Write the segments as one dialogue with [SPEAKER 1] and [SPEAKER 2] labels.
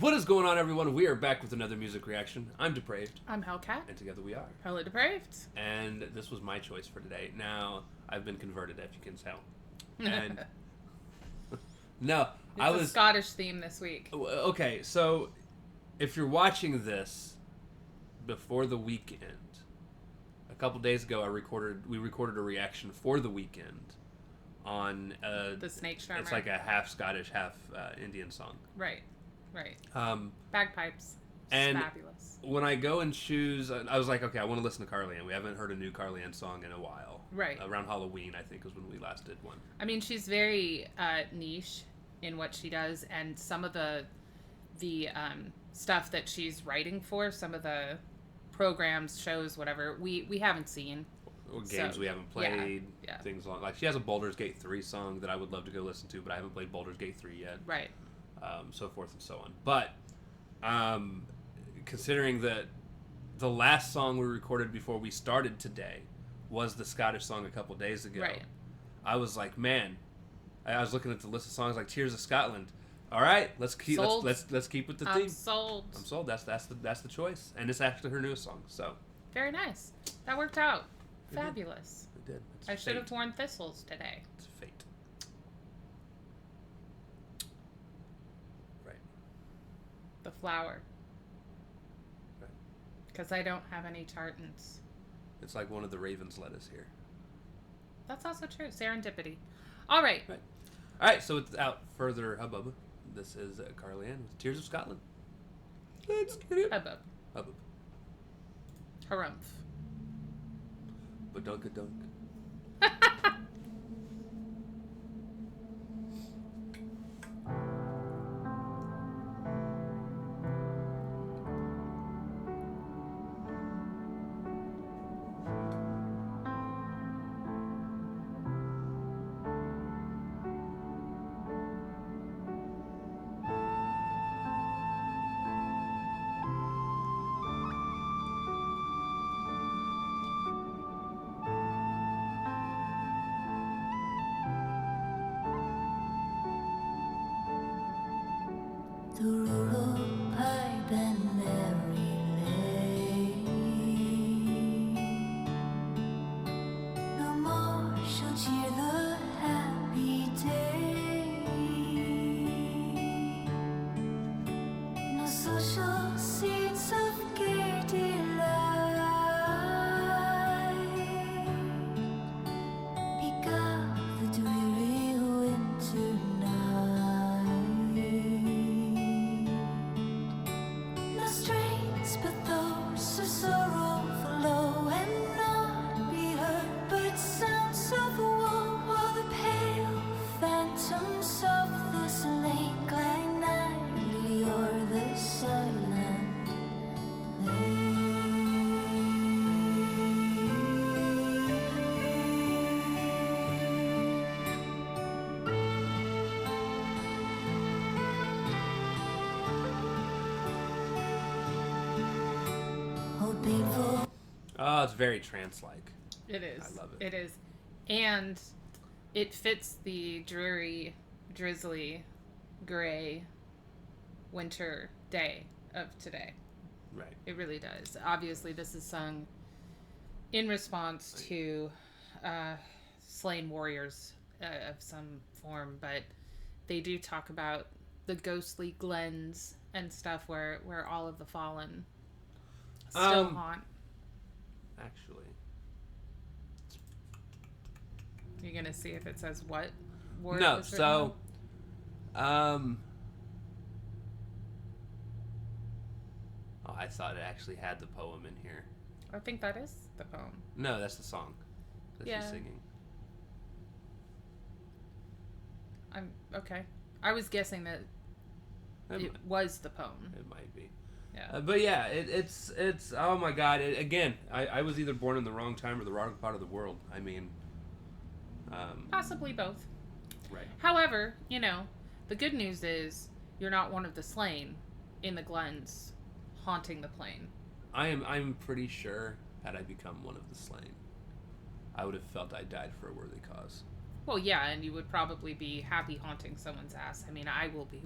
[SPEAKER 1] What is going on, everyone? We are back with another music reaction. I'm Depraved.
[SPEAKER 2] I'm Hellcat.
[SPEAKER 1] And together we are
[SPEAKER 2] HellaDepraved.
[SPEAKER 1] And this was my choice for today. Now, I've been converted, if you can tell. And no,
[SPEAKER 2] It's
[SPEAKER 1] I was
[SPEAKER 2] a Scottish theme this week.
[SPEAKER 1] okay. So, if you're watching this before the weekend, a couple days ago, we recorded a reaction for the weekend on
[SPEAKER 2] The Snake Charmer.
[SPEAKER 1] It's like a half Scottish, half Indian song.
[SPEAKER 2] Right. Right.
[SPEAKER 1] Um,
[SPEAKER 2] Bagpipes.
[SPEAKER 1] and
[SPEAKER 2] Fabulous.
[SPEAKER 1] when I go and choose, I was like, okay, I want to listen to Karliene. We haven't heard a new Karliene song in a while.
[SPEAKER 2] Right.
[SPEAKER 1] Around Halloween, I think, was when we last did one.
[SPEAKER 2] I mean, she's very niche in what she does, and some of the stuff that she's writing for, some of the programs, shows, whatever, we haven't seen.
[SPEAKER 1] Or games we haven't played,
[SPEAKER 2] yeah.
[SPEAKER 1] things like she has a Baldur's Gate 3 song that I would love to go listen to, but I haven't played Baldur's Gate 3 yet.
[SPEAKER 2] Right.
[SPEAKER 1] So forth and so on. But considering that the last song we recorded before we started today was the Scottish song a couple days ago,
[SPEAKER 2] right.
[SPEAKER 1] I was like, man, I was looking at the list of songs like Tears of Scotland. All right, let's keep let's keep with the theme.
[SPEAKER 2] I'm sold.
[SPEAKER 1] I'm sold. That's the choice, and it's actually her newest song. So
[SPEAKER 2] very nice. That worked out. Fabulous.
[SPEAKER 1] It did.
[SPEAKER 2] I should have worn thistles today.
[SPEAKER 1] It's fate. Right.
[SPEAKER 2] The flower.
[SPEAKER 1] Right.
[SPEAKER 2] Because I don't have any tartans.
[SPEAKER 1] It's like one of the ravens led us here.
[SPEAKER 2] That's also true. Serendipity. All right.
[SPEAKER 1] Right. All right. So without further hubbub, this is Karliene with Tears of Scotland. Let's get it.
[SPEAKER 2] Hubbub.
[SPEAKER 1] Hubbub.
[SPEAKER 2] Harumph.
[SPEAKER 1] Badunk-a-dunk.
[SPEAKER 3] The rural pipe and merry lane no more shall cheer the happy day. No social seats of gay delight beguile the dreary winter night. But those of sorrow flow and not be heard, but sounds of woe, while the pale phantoms of the slain glide nightly o'er the silent
[SPEAKER 1] Oh, it's very trance-like.
[SPEAKER 2] It is.
[SPEAKER 1] I love it.
[SPEAKER 2] It is. And it fits the dreary, drizzly, gray winter day of today.
[SPEAKER 1] Right.
[SPEAKER 2] It really does. Obviously, this is sung in response to slain warriors of some form, but they do talk about the ghostly glens and stuff where all of the fallen still haunt.
[SPEAKER 1] Actually,
[SPEAKER 2] You're gonna see if it says what word?
[SPEAKER 1] no.
[SPEAKER 2] it was
[SPEAKER 1] So,
[SPEAKER 2] written
[SPEAKER 1] oh, I thought it actually had the poem in here.
[SPEAKER 2] on? I think that is the poem.
[SPEAKER 1] No, that's the song that
[SPEAKER 2] Yeah.
[SPEAKER 1] she's singing.
[SPEAKER 2] I'm okay. I was guessing that it was the poem.
[SPEAKER 1] It might be.
[SPEAKER 2] Yeah.
[SPEAKER 1] But yeah, it's oh my god! I was either born in the wrong time or the wrong part of the world. I mean,
[SPEAKER 2] Possibly both.
[SPEAKER 1] right.
[SPEAKER 2] However, the good news is you're not one of the slain in the glens haunting the plain.
[SPEAKER 1] I'm pretty sure had I become one of the slain, I would have felt I died for a worthy cause.
[SPEAKER 2] Well, yeah, and you would probably be happy haunting someone's ass. I mean, I will be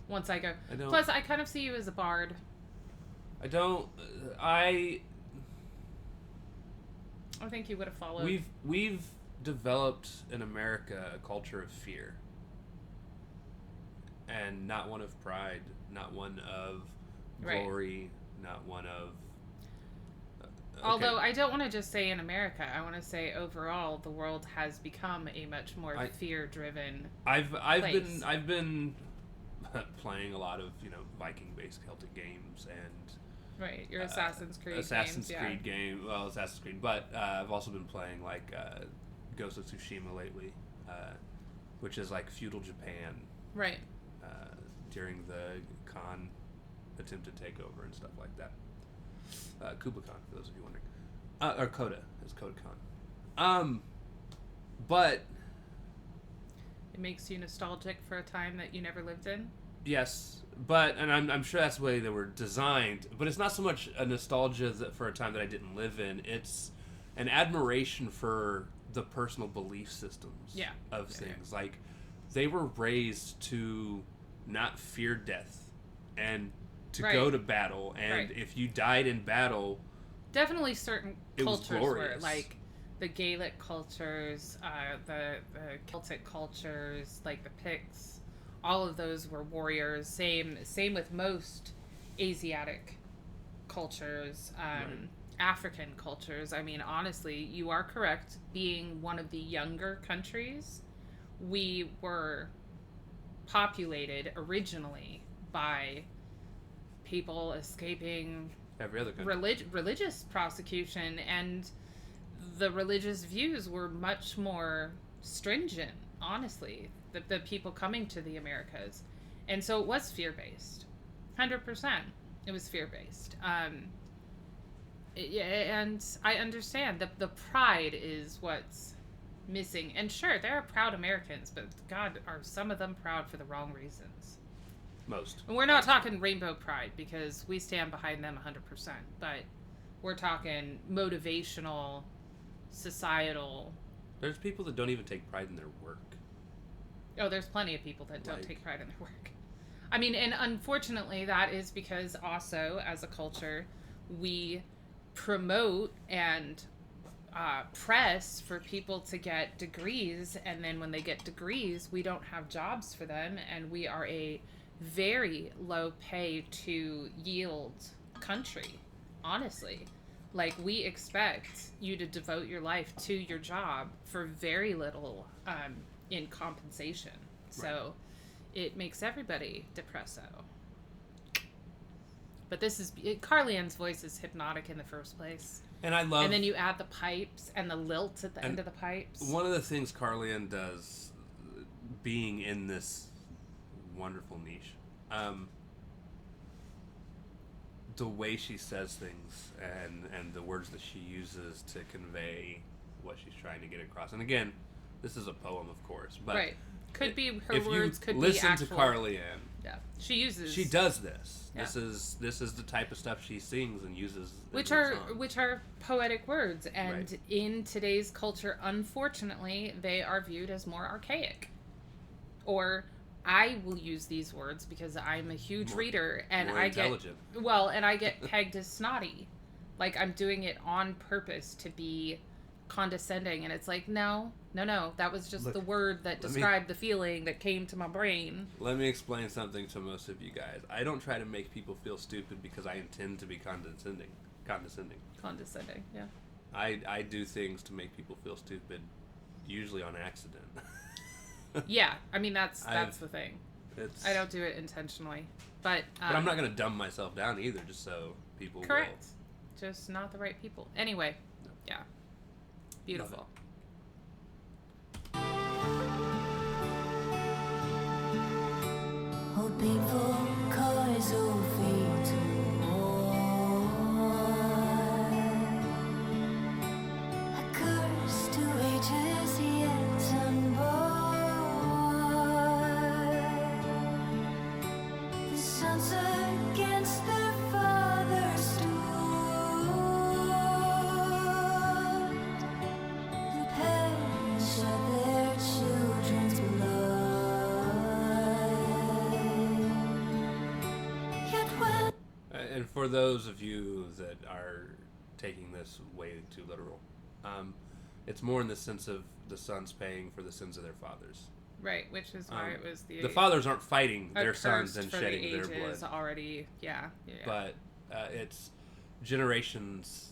[SPEAKER 2] once I go.
[SPEAKER 1] I don't.
[SPEAKER 2] Plus, I kind of see you as a bard.
[SPEAKER 1] I don't. I.
[SPEAKER 2] I think you would have followed.
[SPEAKER 1] We've developed in America a culture of fear, and not one of pride, not one of glory, not one of.
[SPEAKER 2] Although I don't want to just say in America, I want to say overall the world has become a much more fear-driven.
[SPEAKER 1] I've been playing a lot of Viking-based Celtic games and
[SPEAKER 2] your Assassin's Creed
[SPEAKER 1] game. Well, Assassin's Creed, but I've also been playing like Ghost of Tsushima lately, which is like feudal Japan.
[SPEAKER 2] Right.
[SPEAKER 1] During the Khan attempted takeover and stuff like that. Kublai Khan, for those of you wondering. Or Coda. It's Coda Khan. But...
[SPEAKER 2] It makes you nostalgic for a time that you never lived in?
[SPEAKER 1] Yes, and I'm sure that's the way they were designed, but it's not so much a nostalgia for a time that I didn't live in. It's an admiration for the personal belief systems of things. Like, they were raised to not fear death and to go to battle, and if you died in battle,
[SPEAKER 2] definitely certain cultures were like the Gaelic cultures, the Celtic cultures, like the Picts, all of those were warriors. Same with most Asiatic cultures, African cultures. I mean, honestly, you are correct. Being one of the younger countries, we were populated originally by people escaping
[SPEAKER 1] every other country.
[SPEAKER 2] Religious prosecution, and the religious views were much more stringent, honestly, the people coming to the Americas. And so it was fear-based. 100%. It was fear-based. And I understand that the pride is what's missing. And sure, there are proud Americans, but God, are some of them proud for the wrong reasons.
[SPEAKER 1] Most.
[SPEAKER 2] And we're not talking rainbow pride, because we stand behind them 100%, but we're talking motivational, societal.
[SPEAKER 1] There's people that don't even take pride in their work.
[SPEAKER 2] Oh, there's plenty of people that don't take pride in their work. I mean, and unfortunately that is because also, as a culture, we promote and press for people to get degrees, and then when they get degrees, we don't have jobs for them, and we are a very low pay to yield country, honestly. Like, we expect you to devote your life to your job for very little in compensation. So it makes everybody depresso. But Karliene's voice is hypnotic in the first place. And then you add the pipes and the lilt at the end of the pipes.
[SPEAKER 1] One of the things Karliene does, being in this wonderful niche, the way she says things and the words that she uses to convey what she's trying to get across. And again, this is a poem, of course, but
[SPEAKER 2] could be her words, could be
[SPEAKER 1] listen
[SPEAKER 2] actual.
[SPEAKER 1] to Karliene.
[SPEAKER 2] Yeah, she does
[SPEAKER 1] this.
[SPEAKER 2] Yeah.
[SPEAKER 1] This is the type of stuff she sings and uses.
[SPEAKER 2] Which are poetic words, and in today's culture, unfortunately, they are viewed as more archaic. Or I will use these words because I'm a huge reader, and I get pegged as snotty, like I'm doing it on purpose to be condescending, and it's like, no, that was just the word that described the feeling that came to my brain.
[SPEAKER 1] Let me explain something to most of you guys. I don't try to make people feel stupid because I intend to be condescending,
[SPEAKER 2] yeah.
[SPEAKER 1] I do things to make people feel stupid, usually on accident.
[SPEAKER 2] Yeah, I mean, that's the thing. I don't do it intentionally, but
[SPEAKER 1] I'm not going to dumb myself down either, just so people
[SPEAKER 2] correct. Just not the right people. Anyway, yeah. Beautiful.
[SPEAKER 3] All painful colors will fade to white. A curse to ages yet unborn. The sons against their father stood. The parents shed their children's blood.
[SPEAKER 1] And for those of you that are taking this way too literal, it's more in the sense of the sons paying for the sins of their fathers.
[SPEAKER 2] Right, which is why it was
[SPEAKER 1] the fathers aren't fighting their sons and
[SPEAKER 2] for
[SPEAKER 1] shedding
[SPEAKER 2] the
[SPEAKER 1] their
[SPEAKER 2] ages
[SPEAKER 1] blood.
[SPEAKER 2] Already, yeah.
[SPEAKER 1] But it's generations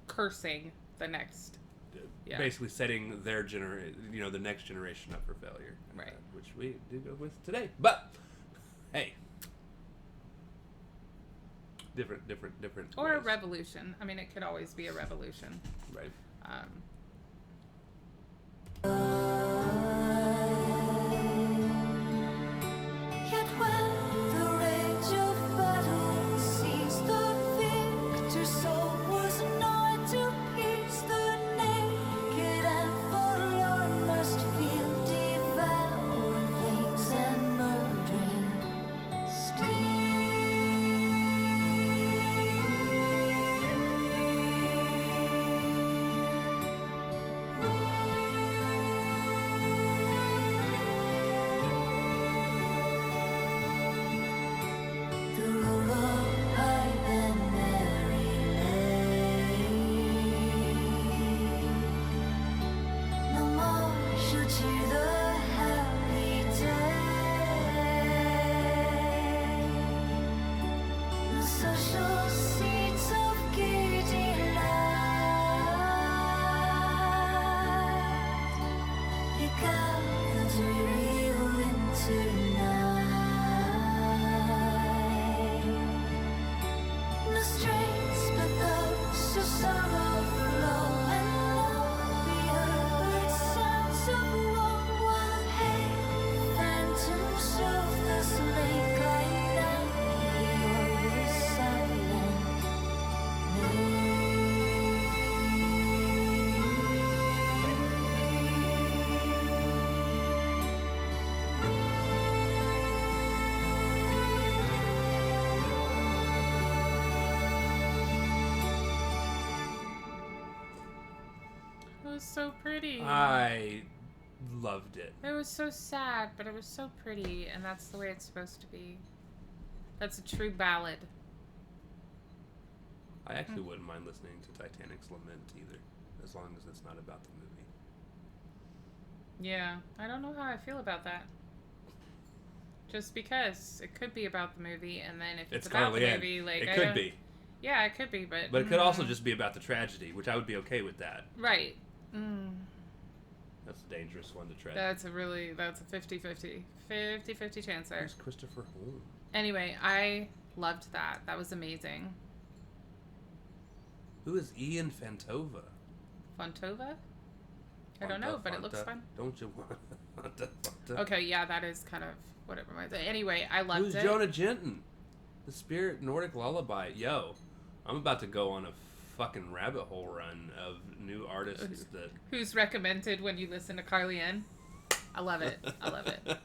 [SPEAKER 2] cursing the next. Yeah.
[SPEAKER 1] Basically setting their the next generation up for failure.
[SPEAKER 2] Right.
[SPEAKER 1] Which we do go with today. But hey, different.
[SPEAKER 2] Or a
[SPEAKER 1] ways.
[SPEAKER 2] revolution. I mean, it could always be a revolution.
[SPEAKER 1] Right.
[SPEAKER 3] Yet when the rage of battle seized, the victor's soul was nigh to peace. The naked and forlorn must feel devouring flames and murdering the roll of high and merry lane. No more shall cheer the happy day. The social seats of gay delight, you gather dreary winter night. No strains but those of sorrow flow, and not be heard sounds of woe, while pale phantoms of the slain cry out your silent
[SPEAKER 2] It was so pretty.
[SPEAKER 1] I loved it.
[SPEAKER 2] It was so sad, but it was so pretty, and that's the way it's supposed to be. That's a true ballad.
[SPEAKER 1] I actually wouldn't mind listening to Titanic's Lament either, as long as it's not about the movie.
[SPEAKER 2] Yeah, I don't know how I feel about that. Just because it could be about the movie, and then if it's about the
[SPEAKER 1] Karliene.
[SPEAKER 2] movie, like
[SPEAKER 1] It
[SPEAKER 2] I
[SPEAKER 1] could
[SPEAKER 2] don't-
[SPEAKER 1] be.
[SPEAKER 2] Yeah, it could be, but
[SPEAKER 1] But it could also just be about the tragedy, which I would be okay with that.
[SPEAKER 2] right.
[SPEAKER 1] That's a dangerous one to tread.
[SPEAKER 2] That's a 50-50 chance there.
[SPEAKER 1] Who's Christopher Holmes?
[SPEAKER 2] Anyway, I loved that. That was amazing.
[SPEAKER 1] Who is Ian Fantova?
[SPEAKER 2] Fontova? I don't know, but it looks fun.
[SPEAKER 1] Don't you want Fanta?
[SPEAKER 2] Okay, yeah, that is kind of what it reminds me. Anyway, I loved
[SPEAKER 1] Who's
[SPEAKER 2] it.
[SPEAKER 1] Jonah Jenton? The Spirit Nordic Lullaby. Yo, I'm about to go on a fucking rabbit hole run of new artists that...
[SPEAKER 2] Who's recommended when you listen to Karliene? I love it. I love it.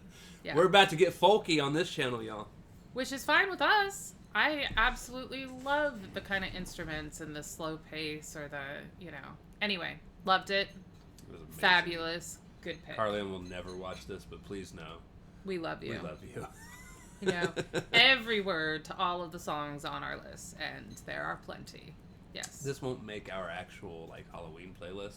[SPEAKER 2] Yeah.
[SPEAKER 1] We're about to get folky on this channel, y'all.
[SPEAKER 2] Which is fine with us. I absolutely love the kind of instruments and the slow pace or the, Anyway, loved it.
[SPEAKER 1] It was amazing.
[SPEAKER 2] Fabulous. Good pick.
[SPEAKER 1] Karliene will never watch this, but please know.
[SPEAKER 2] We love you.
[SPEAKER 1] We love you.
[SPEAKER 2] Every word to all of the songs on our list, and there are plenty. Yes.
[SPEAKER 1] This won't make our actual Halloween playlist,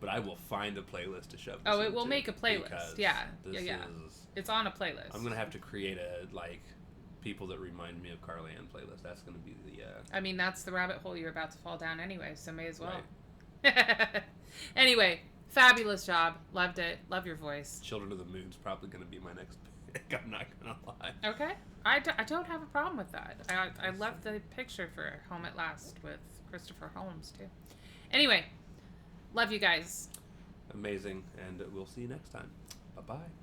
[SPEAKER 1] but I will find a playlist to shove this
[SPEAKER 2] Oh, it will
[SPEAKER 1] into
[SPEAKER 2] make a playlist.
[SPEAKER 1] because
[SPEAKER 2] Yeah.
[SPEAKER 1] this
[SPEAKER 2] Yeah.
[SPEAKER 1] is-
[SPEAKER 2] It's on a playlist.
[SPEAKER 1] I'm gonna have to create a people that remind me of Karliene playlist. That's gonna be the
[SPEAKER 2] I mean, that's the rabbit hole you're about to fall down anyway, so may as well. Anyway, fabulous job. Loved it. Love your voice.
[SPEAKER 1] Children of the Moon's probably gonna be my next pick. I'm not gonna lie.
[SPEAKER 2] Okay. I don't have a problem with that. I love the picture for Home at Last with Christopher Holmes, too. Anyway, love you guys.
[SPEAKER 1] Amazing, and we'll see you next time. Bye bye.